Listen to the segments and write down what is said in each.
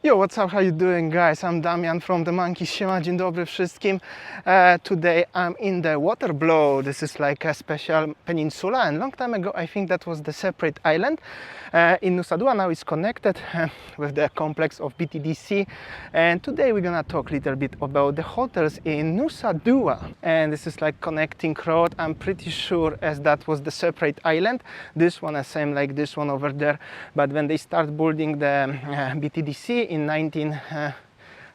Yo, what's up? How you doing, guys? I'm Damian from TheMonkeys. Siema, dzień dobry wszystkim. Today I'm in the water blow. This is like a special peninsula, and long time ago I think that was the separate island in Nusa Dua. Now it's connected with the complex of BTDC, and today we're gonna talk a little bit about the hotels in Nusa Dua. And this is like connecting road. I'm pretty sure as that was the separate island. This one is same like this one over there, but when they start building the BTDC in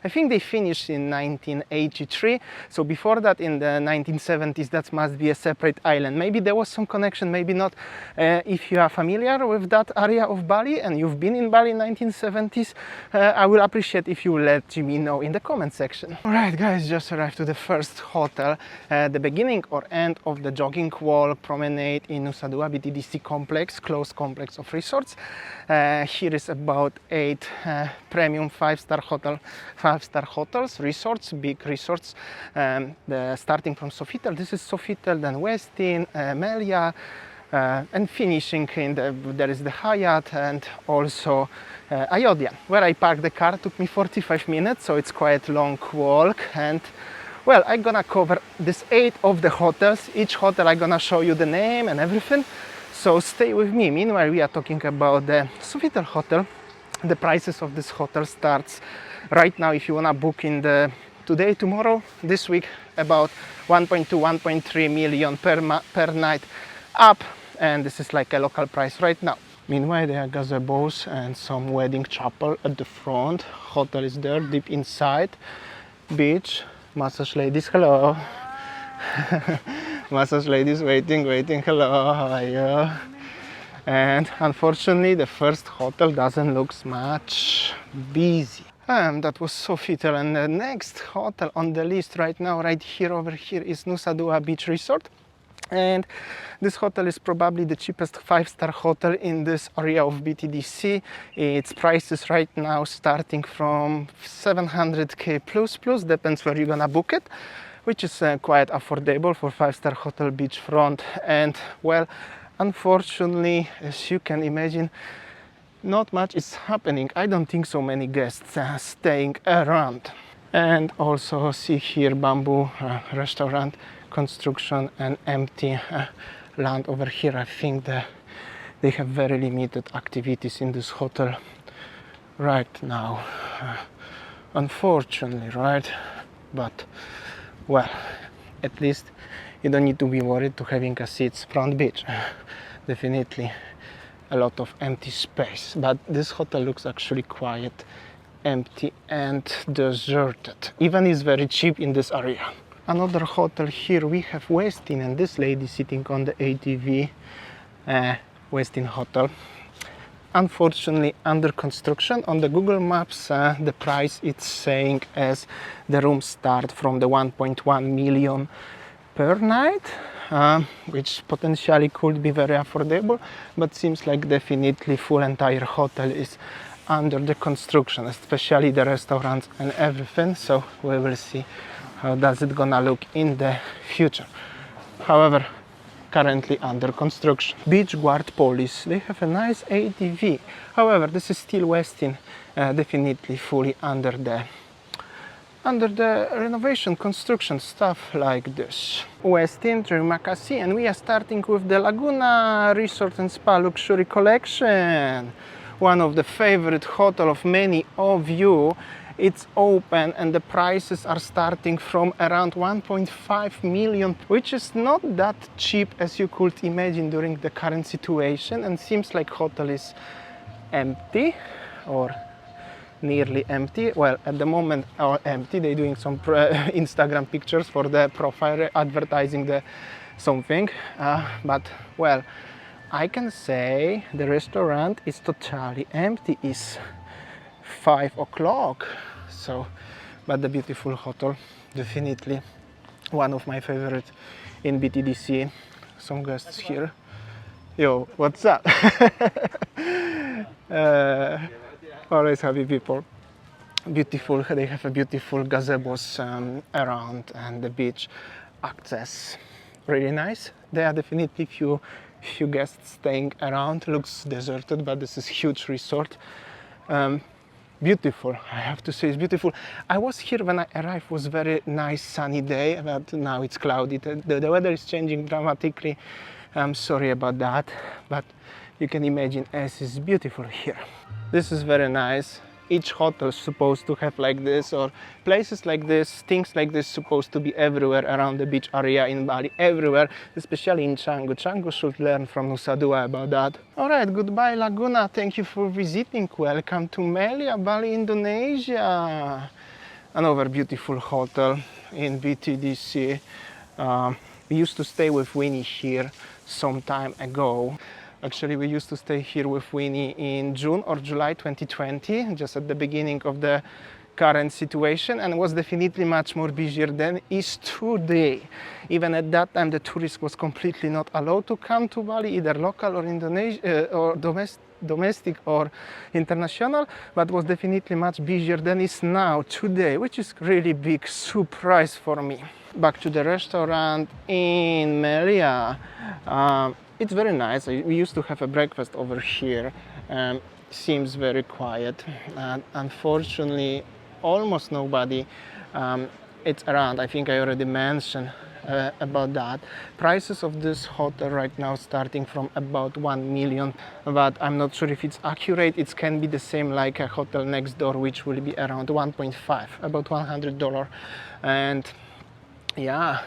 I think they finished in 1983. So before that, in the 1970s, that must be a separate island. Maybe there was some connection, maybe not. If you are familiar with that area of Bali and you've been in Bali in 1970s, I will appreciate if you let me know in the comment section. All right, guys, just arrived to the first hotel, the beginning or end of the jogging wall promenade in Nusa Dua BTDC complex, closed complex of resorts. Here is about 8 premium five-star hotels, resorts, big resorts, starting from Sofitel. This is Sofitel, then Westin, Melia, and finishing in there is the Hyatt and also Ayodhya. Where I parked the car took me 45 minutes, so it's quite a long walk. And well, I'm gonna cover this 8 of the hotels. Each hotel I'm gonna show you the name and everything, so stay with me. Meanwhile, we are talking about the Sofitel hotel. The prices of this hotel starts right now, if you wanna book in the today, tomorrow, this week, about 1.2, 1.3 million per night up, and this is like a local price right now. Meanwhile, there are gazebos and some wedding chapel at the front. Hotel is there, deep inside. Beach, massage ladies, hello. Massage ladies waiting, hello, how are you? And unfortunately, the first hotel doesn't look much busy. That was Sofitel, and the next hotel on the list right now, right here, over here, is Nusa Dua Beach Resort. And this hotel is probably the cheapest five-star hotel in this area of BTDC. Its prices right now starting from 700k plus, depends where you're gonna book it, which is quite affordable for five-star hotel beachfront. And well, unfortunately, as you can imagine, not much is happening. I don't think so many guests are staying around. And also see here bamboo restaurant construction and empty land over here. I think they have very limited activities in this hotel right now, unfortunately, right? But well, at least you don't need to be worried to having a seats front beach. Definitely a lot of empty space, but this hotel looks actually quiet, empty and deserted. Even is very cheap in this area. Another hotel here, we have Westin, and this lady sitting on the ATV. Westin hotel, unfortunately under construction. On the Google Maps, the price it's saying as the rooms start from the 1.1 million per night, which potentially could be very affordable, but seems like definitely full entire hotel is under the construction, especially the restaurants and everything. So we will see how does it gonna look in the future. However, currently under construction. Beach Guard Police, they have a nice ATV. However, this is still Westin, definitely fully under the renovation, construction, stuff like this. Westin, terima kasih, and we are starting with the Laguna Resort and Spa Luxury Collection. One of the favorite hotel of many of you. It's open and the prices are starting from around 1.5 million, which is not that cheap as you could imagine during the current situation, and seems like hotel is empty or nearly empty. Well, at the moment are empty. They're doing some Instagram pictures for the profile, advertising the something, but well, I can say the restaurant is totally empty. It's 5 o'clock. So, but the beautiful hotel, definitely one of my favorite in BTDC. Some guests here. Yo, what's up? Always happy people. Beautiful, they have a beautiful gazebos around, and the beach access really nice. There are definitely few guests staying around. Looks deserted, but this is huge resort. beautiful. I have to say it's beautiful. I was here when I arrived, it was very nice sunny day, but now it's cloudy. The weather is changing dramatically. I'm sorry about that, but you can imagine as it's beautiful here. This is very nice. Each hotel is supposed to have like this, or places like this, things like this supposed to be everywhere around the beach area in Bali, everywhere, especially in Canggu. Canggu should learn from Nusa Dua about that. Alright, goodbye Laguna, thank you for visiting. Welcome to Melia, Bali, Indonesia. Another beautiful hotel in BTDC. We used to stay with Winnie here some time ago. Actually, we used to stay here with Winnie in June or July 2020, just at the beginning of the current situation, and was definitely much more busier than is today. Even at that time, the tourist was completely not allowed to come to Bali, either local or Indonesia or domestic or international, but was definitely much busier than is now today, which is really big surprise for me. Back to the restaurant in Melia. It's very nice. We used to have a breakfast over here. Seems very quiet. Unfortunately, almost nobody it's around. I think I already mentioned about that. Prices of this hotel right now starting from about 1 million, but I'm not sure if it's accurate. It can be the same like a hotel next door, which will be around 1.5, about $100. And yeah,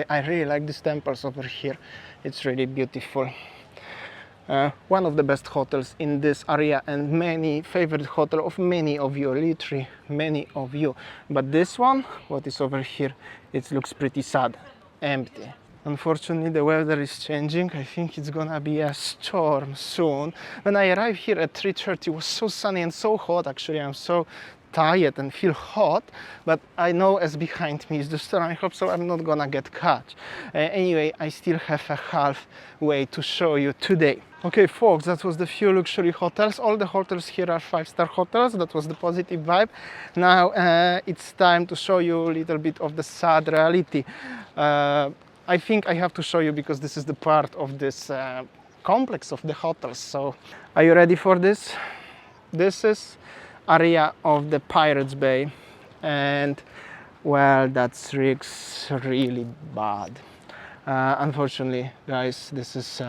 I really like these temples over here. It's really beautiful. One of the best hotels in this area, and many favorite hotel of many of you, literally many of you. But this one, what is over here, it looks pretty sad, empty. Unfortunately, the weather is changing. I think it's gonna be a storm soon. When I arrived here at 3:30, it was so sunny and so hot. Actually, I'm so tired and feel hot, but I know as behind me is the storm. I hope so I'm not gonna get caught. Anyway, I still have a half way to show you today. Okay folks, that was the few luxury hotels. All the hotels here are 5-star hotels. That was the positive vibe. Now it's time to show you a little bit of the sad reality. I think I have to show you because this is the part of this complex of the hotels. So are you ready for this? This is area of the Pirates Bay, and well, that's really bad. Unfortunately, guys, this is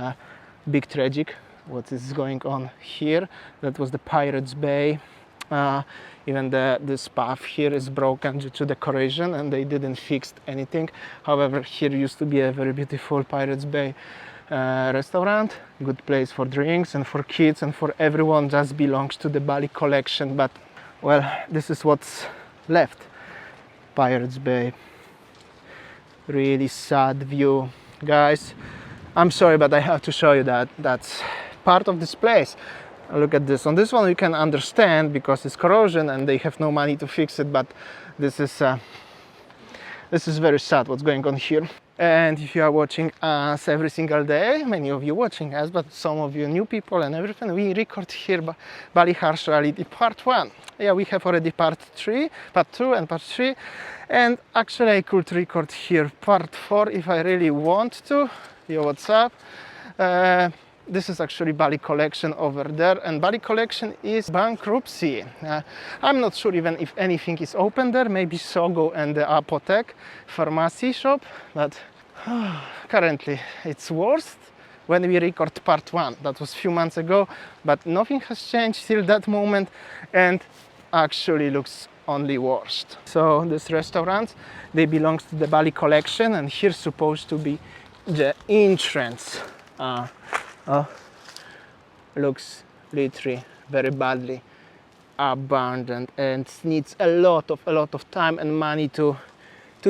big tragic what is going on here. That was the Pirates Bay. Even this path here is broken due to the corrosion, and they didn't fix anything. However, here used to be a very beautiful Pirates Bay restaurant, good place for drinks and for kids and for everyone. Just belongs to the Bali collection, but well, this is what's left. Pirates Bay, really sad view, guys. I'm sorry, but I have to show you that that's part of this place. Look at this. On this one you can understand because it's corrosion and they have no money to fix it, but this is very sad what's going on here. And if you are watching us every single day, many of you watching us, but some of you new people and everything, we record here Bali Harsh Reality Part 1. Yeah, we have already Part 2 and Part 3. And actually I could record here Part 4 if I really want to. Yo, what's up? This is actually Bali collection over there, and Bali collection is bankruptcy. I'm not sure even if anything is open there, maybe Sogo and the Apothec pharmacy shop, but currently it's worst. When we record Part 1, that was a few months ago, but nothing has changed till that moment, and actually looks only worst. So these restaurants, they belong to the Bali collection, and here's supposed to be the entrance. Looks literally very badly abandoned and needs a lot of time and money to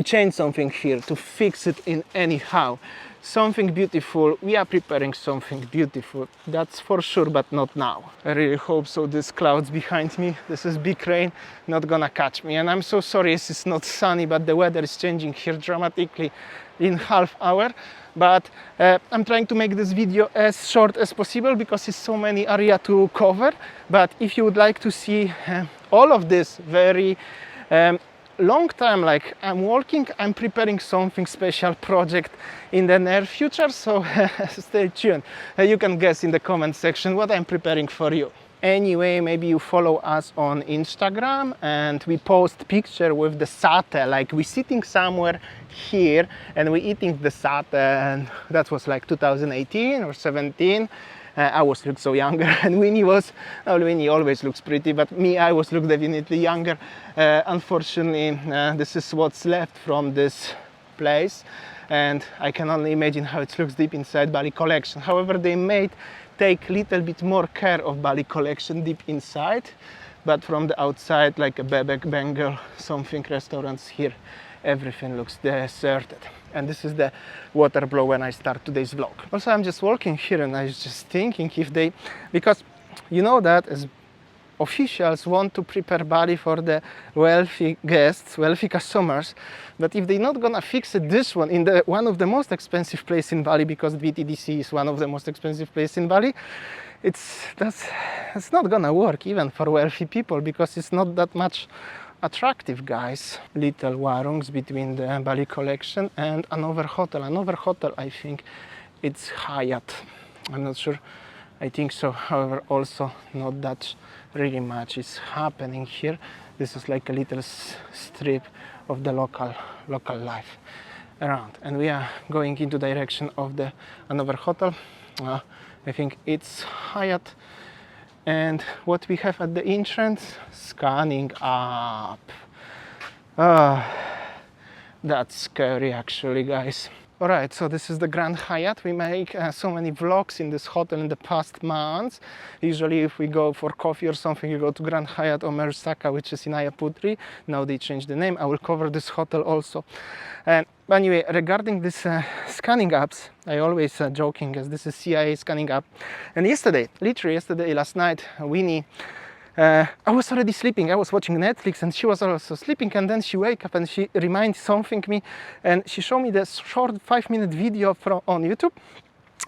change something here, to fix it in anyhow. Something beautiful. We are preparing something beautiful, that's for sure, but not now. I really hope so. These clouds behind me, this is big rain, not gonna catch me. And I'm so sorry it's not sunny, but the weather is changing here dramatically in half hour. But I'm trying to make this video as short as possible because it's so many area to cover. But if you would like to see all of this very long time, like I'm preparing something special project in the near future, so stay tuned. You can guess in the comment section what I'm preparing for you. Anyway, maybe you follow us on Instagram, and we post picture with the satay, like we sitting somewhere here and we eating the satay, and that was like 2018 or 17. I was look so younger, and Winnie was, well, Winnie always looks pretty, but me, I was look definitely younger. Unfortunately, this is what's left from this place, and I can only imagine how it looks deep inside Bali collection. However, they made take little bit more care of Bali collection deep inside, but from the outside, like a bebek, Bengal, something restaurants here, everything looks deserted. And this is the water blow when I start today's vlog. Also, I'm just walking here and I was just thinking if they, because you know that as officials want to prepare Bali for the wealthy guests, wealthy customers, but if they're not gonna fix it, this one in the one of the most expensive place in Bali, because BTDC is one of the most expensive place in Bali, it's not gonna work even for wealthy people, because it's not that much attractive, guys. Little warungs between the Bali collection and another hotel. Another hotel, I think it's Hyatt. I'm not sure. I think so. However, also not that really much is happening here. This is like a little strip of the local life around, and we are going into direction of the another hotel. I think it's Hyatt. And what we have at the entrance, scanning up. That's scary actually, guys. Alright, so this is the Grand Hyatt. We make so many vlogs in this hotel in the past months. Usually if we go for coffee or something, you go to Grand Hyatt or Meru Saka, which is in Ayaputri. Now they changed the name. I will cover this hotel also. And anyway, regarding this scanning apps, I always joking as this is CIA scanning app. And yesterday, literally yesterday, last night, Winnie, I was already sleeping. I was watching Netflix and she was also sleeping, and then she wake up and she reminded something me, and she showed me this short 5-minute video from on YouTube,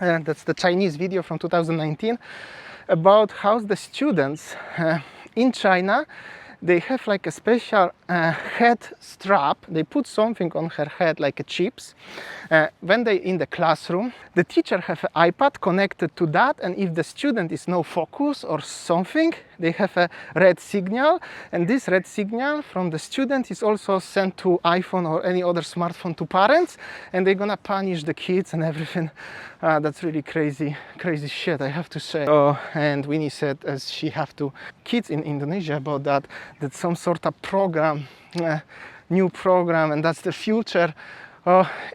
and that's the Chinese video from 2019 about how the students in China, they have like a special head strap. They put something on her head like a chips. When they in the classroom, the teacher have an iPad connected to that, and if the student is no focus or something, they have a red signal, and this red signal from the student is also sent to iPhone or any other smartphone to parents, and they're gonna punish the kids and everything. That's really crazy shit, I have to say. And Winnie said as she have to kids in Indonesia about that some sort of program, new program, and that's the future.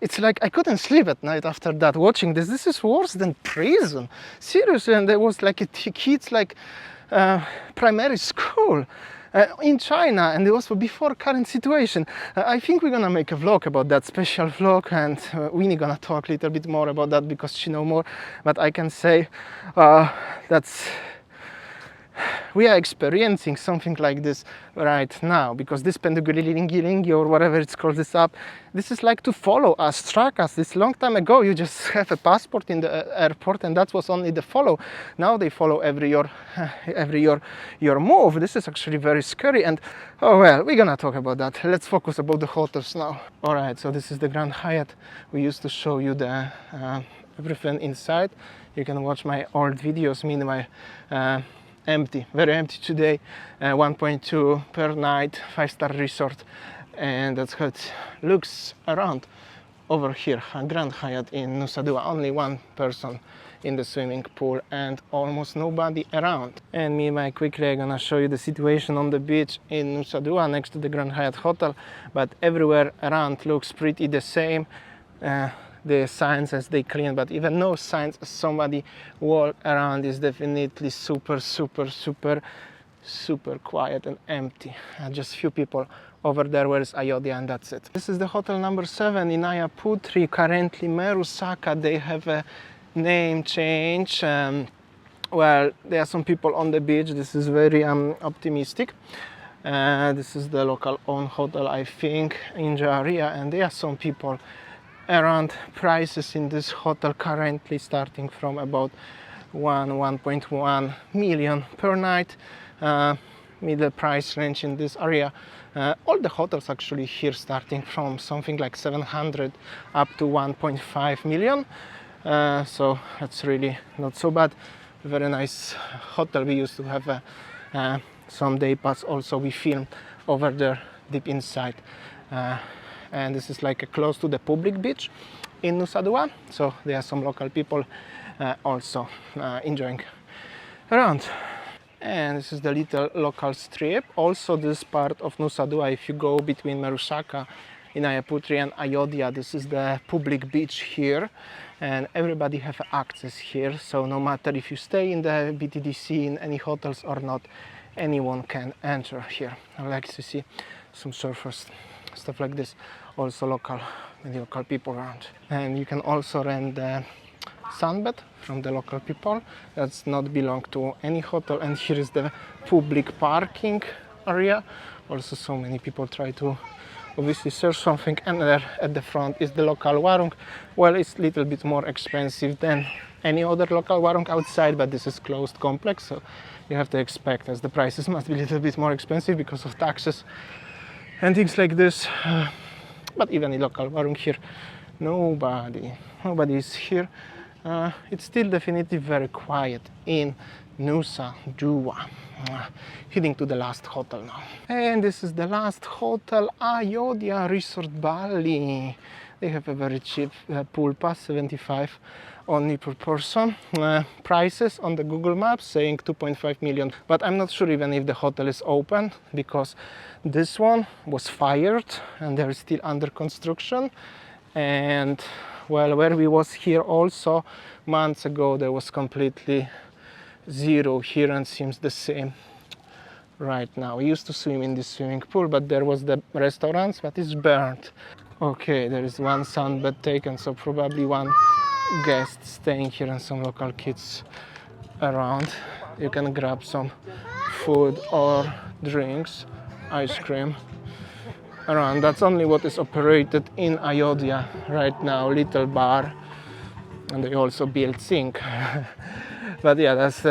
It's like I couldn't sleep at night after that watching this. This is worse than prison, seriously. And there was like kids like primary school in China, and it was before current situation. I think we're gonna make a vlog about that, special vlog, and Winnie gonna talk a little bit more about that because she know more. But I can say that's we are experiencing something like this right now, because this pendugulilingi or whatever it's called, this app, this is like to follow us, track us. This long time ago you just have a passport in the airport and that was only the follow. Now they follow every your move. This is actually very scary, and oh well, we're gonna talk about that. Let's focus about the hotels now. All right, so this is the Grand Hyatt. We used to show you the everything inside. You can watch my old videos. Meanwhile, empty, very empty today. 1.2 per night, 5-star resort, and that's how it looks around over here. Grand Hyatt in Nusa Dua, only one person in the swimming pool and almost nobody around. And meanwhile, quickly I'm gonna show you the situation on the beach in Nusa Dua next to the Grand Hyatt hotel, but everywhere around looks pretty the same. The signs as they clean, but even no signs as somebody walk around is definitely super quiet and empty. Just few people over there. Where is Ayodhya, and that's it. This is the hotel number 7 in Ayaputri, currently Meru Saka. They have a name change. Well, there are some people on the beach. This is very optimistic. This is the local owned hotel, I think, in the area, and there are some people around. Prices in this hotel currently starting from about 1.1 million per night. Middle price range in this area. All the hotels actually here starting from something like 700 up to 1.5 million. So that's really not so bad. very nice hotel. We used to have some day pass also. We filmed over there deep inside, and this is like close to the public beach in Nusa Dua, so there are some local people also enjoying around. And this is the little local strip. Also this part of Nusa Dua, if you go between Meru Saka in Ayaputri and Ayodhya, this is the public beach here, and everybody have access here, so no matter if you stay in the BTDC in any hotels or not, anyone can enter here. I like to see some surfers, stuff like this, also many local people around. And you can also rent the sunbed from the local people. That's not belong to any hotel. And here is the public parking area. Also so many people try to obviously search something, and there at the front is the local warung. Well, it's a little bit more expensive than any other local warung outside, but this is closed complex, so you have to expect as the prices must be a little bit more expensive because of taxes and things like this. But even in local warung here, nobody is here. It's still definitely very quiet in Nusa Dua. Heading to the last hotel now. And this is the last hotel, Ayodhya Resort Bali. They have a very cheap pool pass, 75 only per person. Prices on the Google Maps saying 2.5 million, but I'm not sure even if the hotel is open, because this one was fired and they're still under construction. And well, where we was here also months ago, there was completely zero here, and seems the same right now. We used to swim in this swimming pool, but there was the restaurants, but it's burnt. Okay, there is one sunbed taken, so probably one guest staying here and some local kids around. You can grab some food or drinks, ice cream around. That's only what is operated in Ayodhya right now, little bar, and they also built sink. But yeah, that's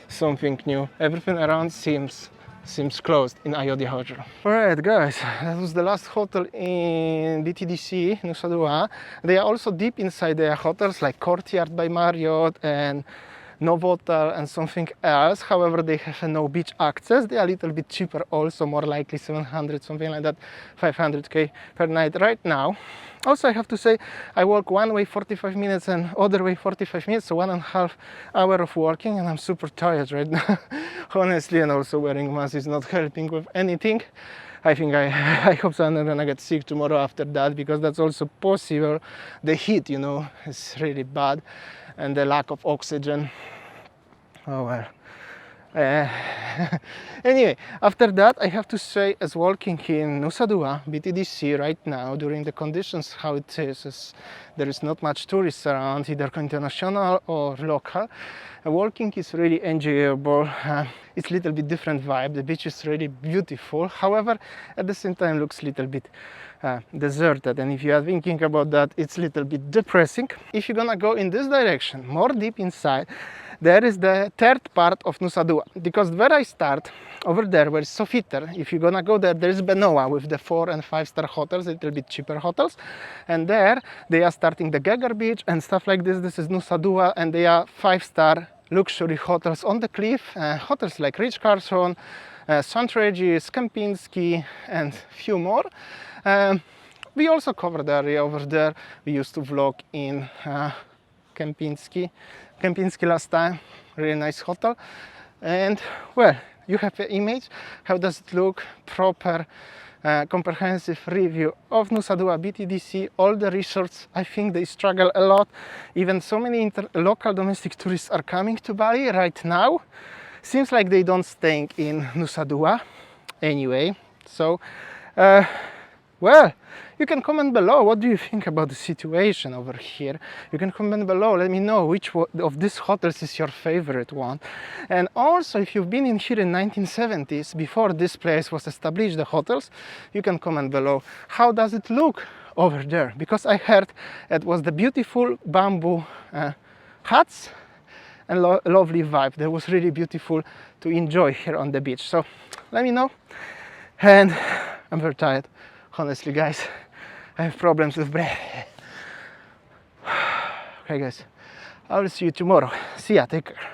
something new. Everything around seems closed in Ayodhya Hotel. Alright guys, that was the last hotel in BTDC, Nusa Dua. They are also deep inside their hotels like Courtyard by Marriott and Novotel and something else. However, they have no beach access. They are a little bit cheaper also, more likely 700, something like that, 500k per night right now. Also, I have to say, I walk one way 45 minutes and other way 45 minutes, so 1.5 hours of walking, and I'm super tired right now, honestly. And also wearing mask is not helping with anything. I think I hope so I'm not gonna get sick tomorrow after that, because that's also possible. The heat, you know, is really bad, and the lack of oxygen. Oh well. Anyway, after that, I have to say, as walking in Nusa Dua, BTDC right now, during the conditions how it is there is not much tourists around, either international or local. Walking is really enjoyable. It's a little bit different vibe. The beach is really beautiful. However, at the same time, looks a little bit deserted. And if you are thinking about that, it's a little bit depressing. If you're gonna go in this direction, more deep inside, there is the third part of Nusa Dua, because where I start, over there where it's Sofitel, if you're gonna go there, there's Benoa with the 4- and 5-star hotels, a little bit cheaper hotels, and there they are starting the Gegar Beach and stuff like this. This is Nusa Dua, and they are 5-star luxury hotels on the cliff, hotels like Ritz-Carlton, St. Regis, Kempinski, and few more. We also cover the area over there. We used to vlog in Kempinski last time. Really nice hotel. And well, you have an image. How does it look? Proper comprehensive review of Nusa Dua BTDC. All the resorts, I think they struggle a lot. Even so many local domestic tourists are coming to Bali right now. Seems like they don't stay in Nusa Dua anyway. So well, you can comment below, what do you think about the situation over here? You can comment below, let me know which of these hotels is your favorite one. And also, if you've been in here in 1970s, before this place was established, the hotels, you can comment below, how does it look over there? Because I heard it was the beautiful bamboo huts and lovely vibe. That was really beautiful to enjoy here on the beach. So let me know. And I'm very tired. Honestly, guys, I have problems with breath. Okay, guys, I will see you tomorrow. See ya, take care.